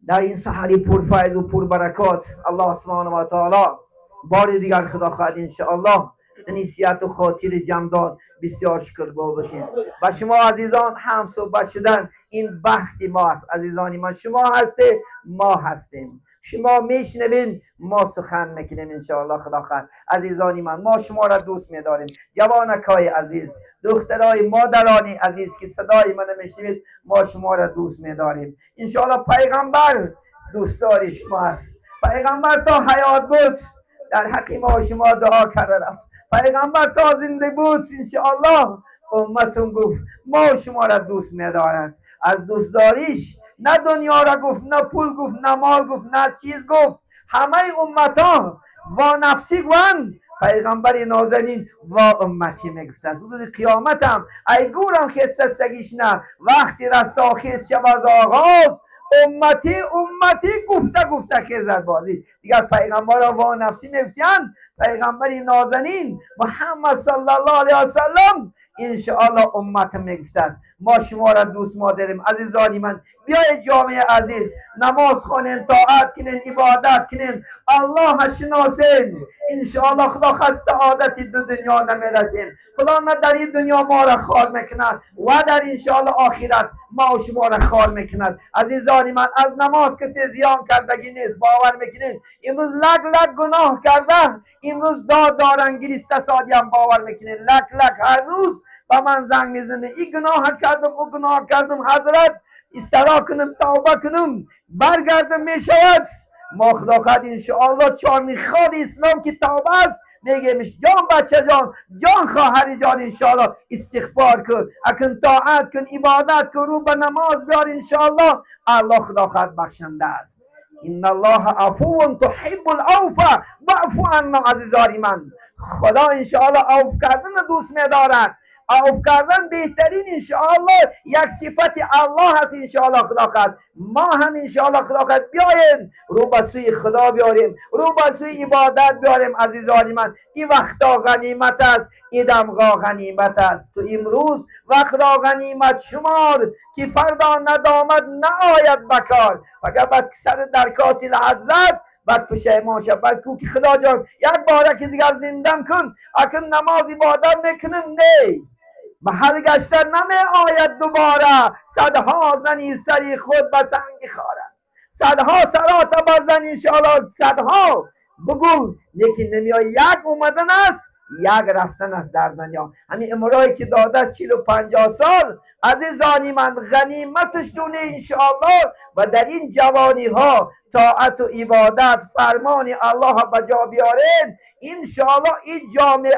در این سحری پرفیض و پربرکات الله سبحانه و تعالی بار دیگر خدا خواهد انشاءالله نصیحت و خاطر جمع داد. بسیار شکرگزار باشیم. و شما عزیزان هم صحبت شدن این بخت ما است. عزیزان من شما هسته، ما هستیم. شما میشنوین، ما سخن میکنیم انشاءالله. خدا خیر. عزیزانی من، ما شما را دوست میداریم. جوانکای عزیز، دخترای مادرانی عزیز که صدای من میشنوید، ما شما را دوست میداریم. انشاءالله پیغمبر دوستدار شما است. پیغمبر تا حیات بود در حق ما شما دعا کرده رفت. پیغمبر تا زنده بود انشاءالله امتون گفت ما شما را دوست میدارد. از دوستداریش نه دنیا را گفت، نه پول گفت، نه مال گفت، نه چیز گفت. همه امتا و نفسی گوند، پیغمبر نازنین و امتی میگفت است. روز قیامت هم ای گورم خستستگیش نه، وقتی رستاخیز شب از آغاز، امتی گفته خیزد بازی. دیگر پیغمبر را و نفسی میگفتند. پیغمبر نازنین محمد صلی الله علیه و سلم انشاءالله امت میگفته است. ما شما را دوست داریم. عزیزانی من، بیاید جامعه عزیز نماز خوانین، طاعت کنین، عبادت کنین، الله شناسین. انشاءالله خدا خواست سعادت دو دنیا نمیرسین. خدا نه در این دنیا ما را خار میکند و در انشاءالله آخرت ما و شما را خار میکند. عزیزانی من، از نماز کسی زیان کردگی نیست. باور میکنین امروز لک گناه کرده، امروز داد دارن گریسته سادی هم باور میکنین لک هر روز با من زنگ میزنه این گناه کردم او گناه کردم، حضرت استرا کنم توبه کنم برگردم میشود. ما خدا خواهد انشاءالله چار خال اسلام که توبه است میگه میش جان بچه جان خواهر جان انشاءالله استغفار کن، اکن طاعت کن، عبادت کن، رو به نماز بیار انشاءالله. الله خدا خواهد بخشنده است. ان الله عفو تحب العفو واعف عنا. عزیزانی من، خدا انشاءالله عفو کردن دوست میدارد. عفو کردن بهترین انشاءالله یک صفت الله هست. انشاءالله خدا خواهد ما هم انشاءالله خدا خواهد بیایم رو به سوی خدا بیاریم، رو به سوی عبادت بیاریم. عزیزانی من، این وقتا غنیمت است، این دمغا غنیمت است. تو امروز وقت را غنیمت شمار که فردا ندامت نآید بکار. اگر بعد سر در کاسی لحظت بعد پشیمان شد. بعد کو که خدا جان یک باره که دیگر زندم کن، اکن نماز عبادت میکنم نه محل گشتن نمی آید دوباره. صدها زنی سری خود به سنگ خاره، صدها سرات بزن انشاءالله، صدها بگو لیکن نمی آید. یک اومدن است یک رفتن است در دنیا. همین امرایی که داده است 40-50 سال عزیزانی من غنیمتش دونه انشاءالله. و در این جوانی ها طاعت و عبادت فرمان الله به جا بیارین انشاءالله. این جامعه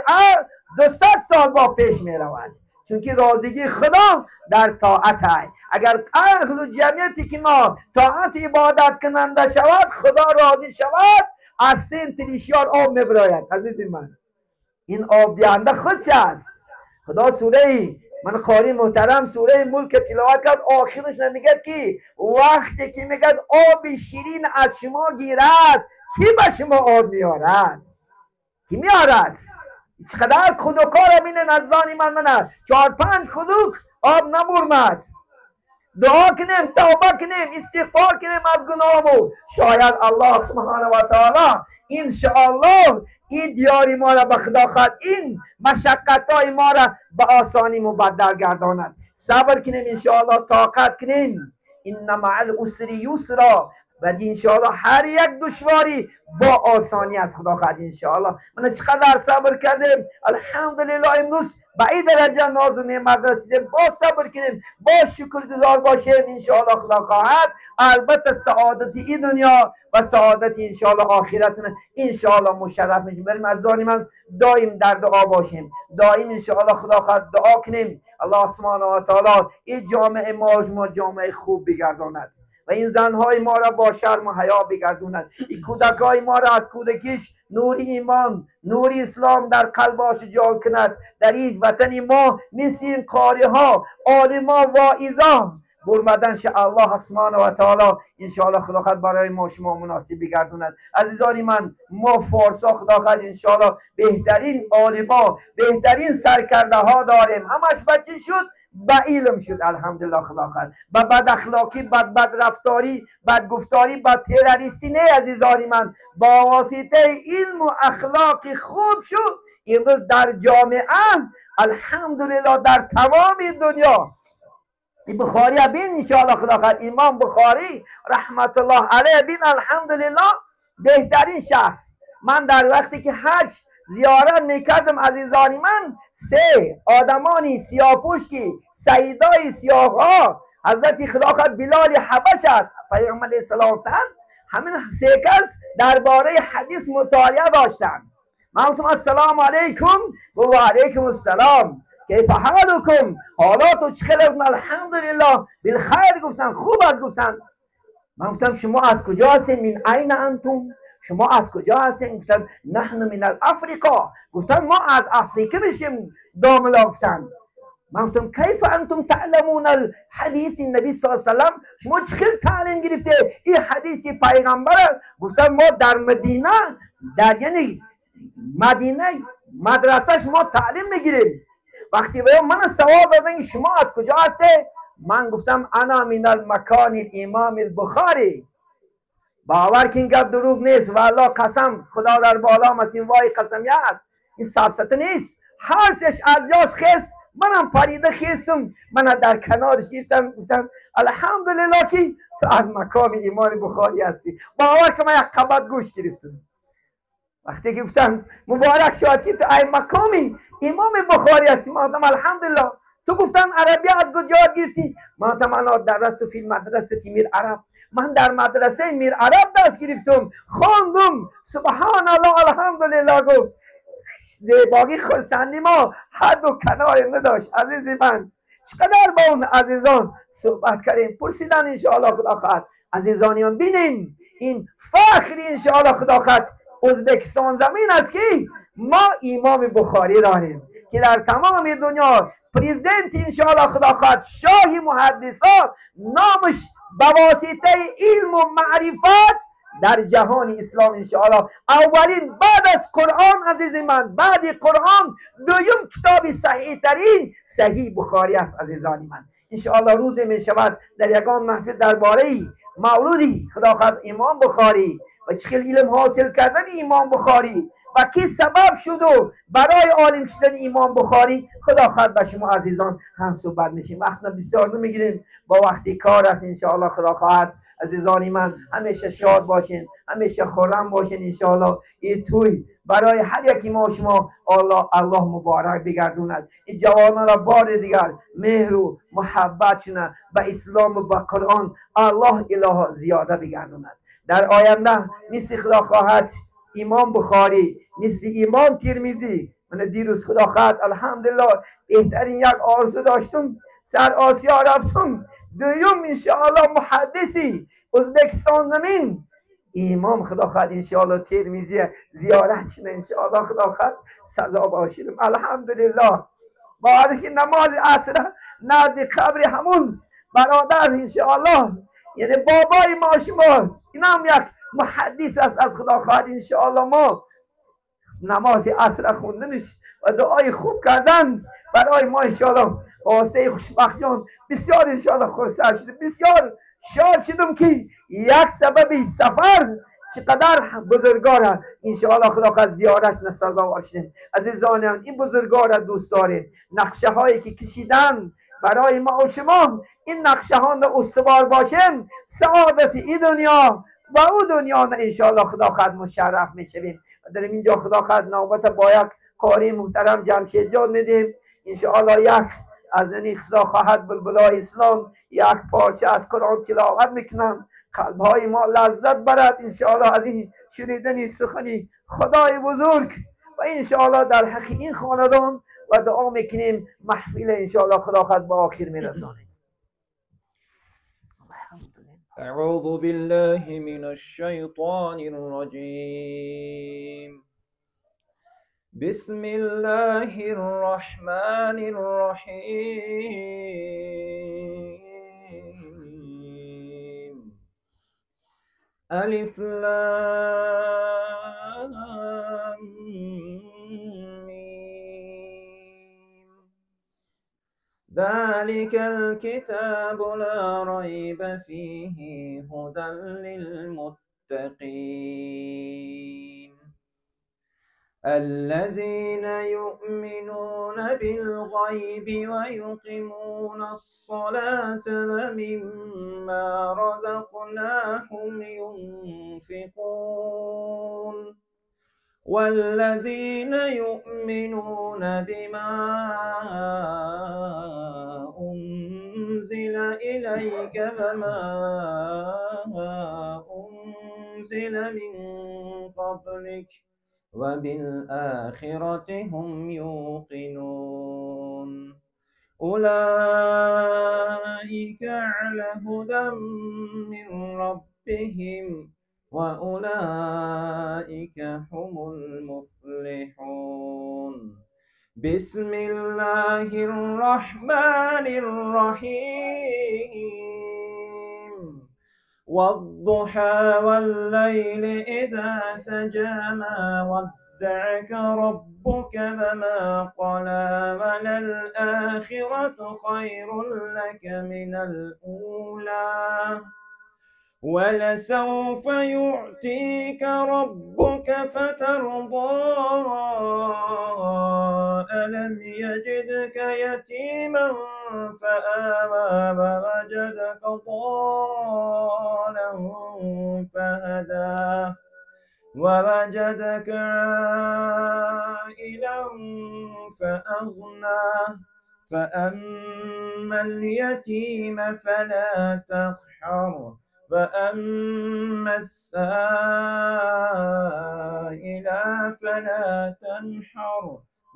200 سال با پیش می رود، چون که رازگی خدا در طاعت های. اگر اهل و جمعیتی که ما طاعت عبادت کننده شود، خدا راضی شود، از سین تریشیار آب میبراید. عزیز من، این آب دیانده خود چه است؟ خدا سوره من قاری محترم سوره ملک تلاوت کرد، آخرش نمیگه که وقتی که میگه آب شیرین از شما گیرد، کی به شما آب میارد؟ کی میارد؟ چقدر خودکار بینه نزدانی من 4-5 خودک آب نبرمد. دعا کنیم، توبه کنیم، استغفار کنیم از گناهمو. شاید الله سبحانه و تعالی انشاءالله این دیاری ما را به خدا خواهد، این مشقت های ما را به آسانی مبدل گرداند. صبر کنیم انشاءالله، طاقت کنیم. ان مع العسر یسرا. و انشاءالله هر یک دشواری با آسانی از خدا خواهد انشاءالله. من چقدر صبر کردیم الحمدلله امروز به این درجه ناز و نعمت رسیدیم. با صبر کنیم، با شکرگزار باشیم انشاءالله خدا خواهد. البته سعادت این دنیا و سعادت انشاءالله آخرت انشاءالله مشرف میشیم. بریم از دانی من دائم در دعا باشیم، دائم انشاءالله خدا خواهد دعا کنیم. الله سبحانه و تعالی این جامعه ما جامعه خوب بگرداند و این زنهای ما را با شرم و حیا بگردوند. این کودکای ما را از کودکیش نور ایمان، نور اسلام در قلباش جال کند. در این وطن ما مثل این قاری ها، عالما، واعظا برمدن شه الله سبحانه و تعالی انشاءالله خدا خواهد برای ما شما مناسب بگردوند. عزیزانی من، ما فارسا خدا خواهد انشاءالله بهترین عالما، بهترین سرکرده ها داریم. همش بچه شد با علم شد الحمدلله خدا خواهد. با بد اخلاقی، بد رفتاری، بد گفتاری، بد تروریستی نه عزیزانی من، با واسطه علم و اخلاق خوب شد امروز در جامعه الحمدلله در تمام دنیا این بخاری بین انشاءالله خدا خواهد. امام بخاری رحمت الله علیه بین الحمدلله بهترین شخص. من در وقتی که حج زیارت میکردم عزیزانی من، سه آدمانی سیاپوش که سیدای سیاها حضرت خدا خواهد بلال حبش است پیغمبر علیه السلام، همین سه کس درباره حدیث مطالعه داشتن. من گفتم السلام علیکم و علیکم السلام، کیف حالکم، حالاتو چخیره؟ گفتن الحمدلله بالخیر. گفتن خوب است. گفتن من گفتم شما از کجا هستین؟ من این انتم، شما از کجا هستین؟ گفتن نحن من الافریقا. گفتن ما از افریقا میشیم داملا. گفتن من گفتم کیف انتم تعلمون الحدیث النبی صلی الله علیه وسلم، شما چخیل تعلیم گرفته این حدیث پیغمبر؟ گفتن ما در مدینه، در یعنی مدینه مدرسه شما تعلیم میگیریم. وقتی به من سوال دادن شما از کجا هستی؟ من گفتم انا من المکان الامام البخاری. باور کن گپ دروغ نیست، والله قسم خدا در بالا مسین وای قسمی است، این ثابت نیست. هرسش از جاش خست، منم پریده خستم، من در کنارش گرفتم گفتم الحمدلله که تو از مکان امام بخاری هستی. باور کن من یک قبط گوش گرفتم. وقتی که گفتم مبارک شد که تو ای مقامی امام بخاری هستی، ما گفتم الحمدلله. تو گفتن عربی از کجا گرفتی؟ ما گفتم انا درست فی مدرسه میر عرب، من در مدرسه میر عرب درس گرفتم، خواندم سبحان الله الحمدلله. گفت زیبایی خرسندی ما حد و کنار نداشت. عزیزی من چقدر با اون عزیزان صحبت کردیم، پرسیدن انشاءالله خدا خواهد. عزیزانیان بینیم این فخری انشاءالله خدا خواهد ازبکستان زمین است که ما امام بخاری داریم که در تمام دنیا پریزیدنت انشاءالله خدا خواهد شاه محدثان، نامش به واسطه علم و معرفت در جهان اسلام انشاءالله اولین بعد از قرآن. عزیز من بعد قرآن دویم کتاب صحیح ترین صحیح بخاری است. عزیزان من انشاءالله روزی می شود در یگان محفل درباره مولودی خدا خواهد امام بخاری و چه علم حاصل کردن امام بخاری و کی سبب شد و برای عالم شدن امام بخاری خدا خواهد به شما عزیزان هم صحبت میشیم. وقت بسیار نمیگیریم، با وقتی کار است انشاءالله خدا خواهد. عزیزانی من همیشه شاد باشین، همیشه خرم باشین انشاءالله. این توی برای هر یکی ما شما الله مبارک بگردوند. این جوانان را بار دیگر مهر و محبت شونه به اسلام و به قرآن الله اله زیاده بگردوند. در آینده مثل خدا خواهد امام بخاری، مثل امام ترمذی، من دیروز خدا خواهد الحمدلله بهترین یک آرزو داشتم، سر آسیا رفتم، دویم انشاءالله محدثی ازبکستان زمین امام خدا خواهد انشاءالله ترمذی زیارت شد انشاءالله خدا خواهد سزا باشیم. الحمدلله بعد که نماز عصر نزد قبر همون برادر انشاءالله یعنی بابای ما شما اینم یک محدث است از خدا خواهد انشاءالله. ما نماز عصر خوندنش و دعای خوب کردن برای ما انشاءالله واسه خوشبختیان بسیار انشاءالله خرسند شدم، بسیار شاد شدم که یک سبب سفر چقدر بزرگوار انشاءالله خدا خواهد زیارتش سزاوار شدیم. عزیزانم این بزرگوار را دوست داریم، نقشه هایی که کشیدن برای ما و شما این نقشه ها استوار باشیم، سعادت این دنیا و او دنیا انشاءالله خدا خواهد مشرف میشویم. در اینجا خدا خواهد نوبت با یک قاری محترم جمشید جان میدیم انشاءالله. یک از این خدا خواهد بلبلای اسلام یک پارچه از قرآن تلاوت میکنم، قلبهای ما لذت برد انشاءالله از این شنیدن سخنی خدای بزرگ و انشاءالله در حق این خاندان و دعا میکنیم محفل انشاءالله خدا خواهد با آخر میرسانیم. أعوذ بالله من الشيطان الرجيم. بسم الله الرحمن الرحيم. ألف لام ميم. ذلك الكتاب لا ريب فيه هدى للمتقين الذين يؤمنون بالغيب ويقيمون الصلاة ومما رزقناهم ينفقون والذين يؤمنون بما أنزل إليك وما أنزل من قبلك وبالآخرة هم يوقنون أولئك على هدى من ربهم وأولئك هم المفلحون بسم الله الرحمن الرحيم والضحى والليل إذا سجى ما ودعك ربك وما قلى وللآخرة خير لك من الأولى ولسوف يعطيك ربك فترضى ألم يجدك يتيما فآوى ووجدك ضالا فهدى ووجدك عائلا فأغنى فأما اليتيم فلا تقهر وأما السائل فلا تنحر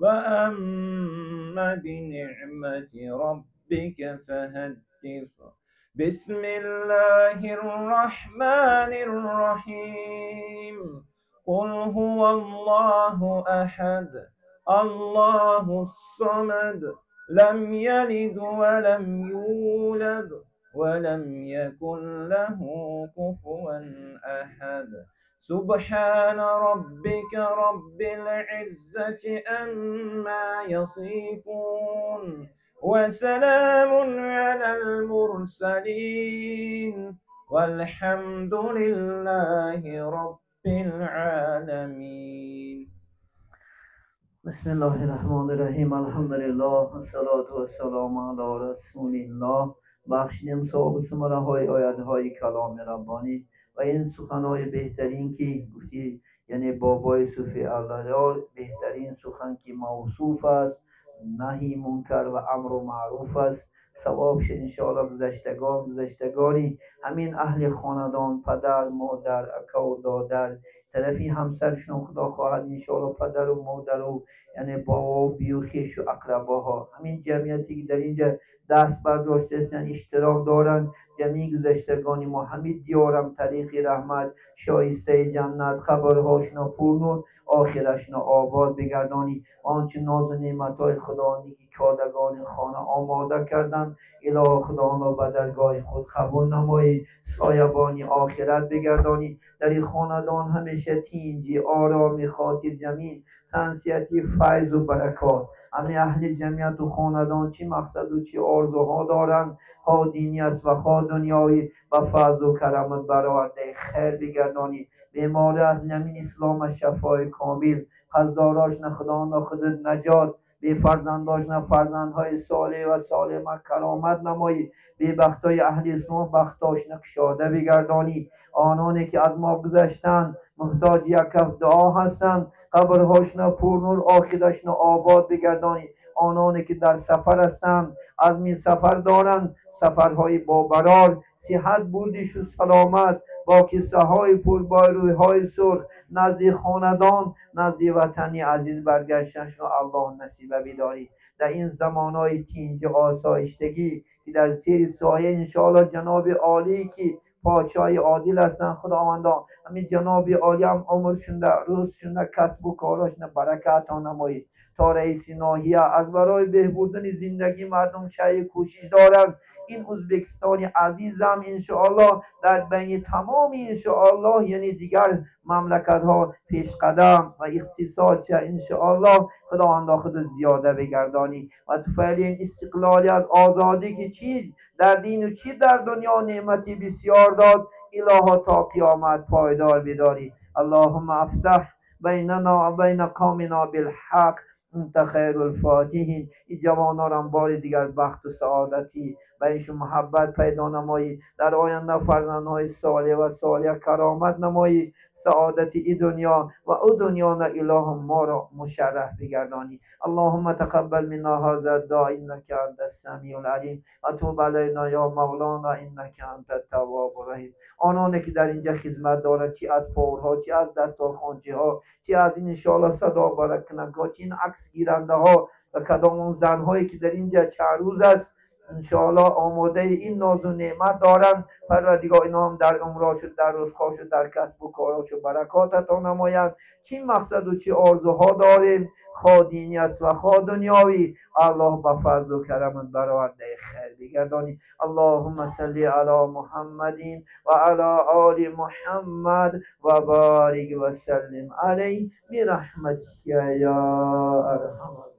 وأما بنعمة ربك فحدث بسم الله الرحمن الرحيم قل هو الله أحد الله الصمد لم يلد ولم يولد ولم يكن له كفوا أحد سبحان ربك رب العزة أما يصفون وسلام على المرسلين والحمد لله رب العالمين بسم الله الرحمن الرحیم. الحمدلله والصلاة والسلام علی رسول الله. بخشیدیم صاحب سمره های آیت های کلام ربانی و این سخنهای بهترین که گفتی، یعنی بابای صوفی الله بهترین سخن که موصوف است نهی منکر و امر و معروف است. ثوابش انشاءالله گذشتگانی همین اهل خاندان، پدر، مادر، اکا و دادر، طرفی همسرشون خدا خواهد انشاءالله پدر و مادر و یعنی بابا و بیوخیش و اقرباها، همین جمعیتی که در اینجا دست برداشته هستند اشتراک دارند. جمعی گذشتگانی ما همین دیارم طریق رحمت شایسته جنت، خبرهاشنا پرنور، آخرشنا آباد بگردانی. آنچه ناز و نعمتهای خداوندی که کادگان خانه آماده کردند اله خداوند به درگاه خود قبول نمایی، سایبانی آخرت بگردانی. در این خاندان همیشه تینجی، آرامی، خاطر جمعی، تنسیتی، فیض و برکات. همه اهل جمعیت و خاندان چی مقصد و چی آرزوها دارند، ها دینی است و خواه دنیایی و فضل و کرمت برآورده خیر بگردانی. بیمار از نمین اسلام شفای کامل، قصداراش نه خداوند خودت نجات، بی فرزنداش نه فرزندهای صالح و سالم کرامت نمایی. بی بختای اهل اسلام بختاش نکشاده بگردانی. آنانی که از ما گذشتن محتاج یک کف دعا هستند، قبرهاشنا پرنور، آخرشنا آباد بگردانی. آنانی که در سفر هستند عزم سفر دارند، سفرهای با برار، صحت بودیش و سلامت، با کسه های پر با روی های سرخ نزد خاندان، نزد وطنی عزیز برگشتنشون الله نصیب بداری. در این زمانهای تینج آسایشتگی که در زیر سایه انشاءالله جناب عالی که پادشاه عادل هستند خداوندا، همین جناب عالی هم عمرشون در روزشون در کسب و کاراشون برکت ها نمایید. تا رئیس ناحیه از برای بهبودن زندگی مردم شای کوشش دارند. این ازبکستانی عزیزم انشاءالله در بین تمام انشاءالله یعنی دیگر مملکت ها پیش قدم و اقتصاد چه انشاءالله خداوند خود زیاده بگردانی و طفیل این استقلالیت آزادی که چی در دین و چی در دنیا نعمتی بسیار داد، الها تا قیامت پایدار بداری. اللهم افتح بیننا و بین قومنا بالحق. انت خیر الفاتحین. این جوان ها را بار دیگر بخت و سعادتی و ایشون محبت پیدا نمایی، در آینده فرزندهای صالح و صالح کرامت نمایی، سعادت ای دنیا و او دنیا نه اله ما را مشرف بگردانی. اللهم تقبل منا هذا الدعاء انك انت السمیع العلیم و توب علینا یا مولانا انك انت التواب الرحیم. آنانی که در اینجا خدمت دارند، چی از پورها، چی از دستارخوانچی ها، چی از این انشاءالله صدا برکنک ها، چی این عکس گیرنده ها و کدام اون زنهایی که در اینجا چند روز است انشاءالله آماده این ناز و نعمت دارند، پروردگار اینا هم در عمرش و در رزقش و در کسب و کارش و برکات عطا نمایند. چی مقصد و چی آرزوها داریم، خواه دینی است و خواه دنیاوی، الله به فضل و کرم برآورده خیر بگردانی. اللهم صل علی محمد و علی آل محمد و بارک و سلم علیه برحمتک یا ارحم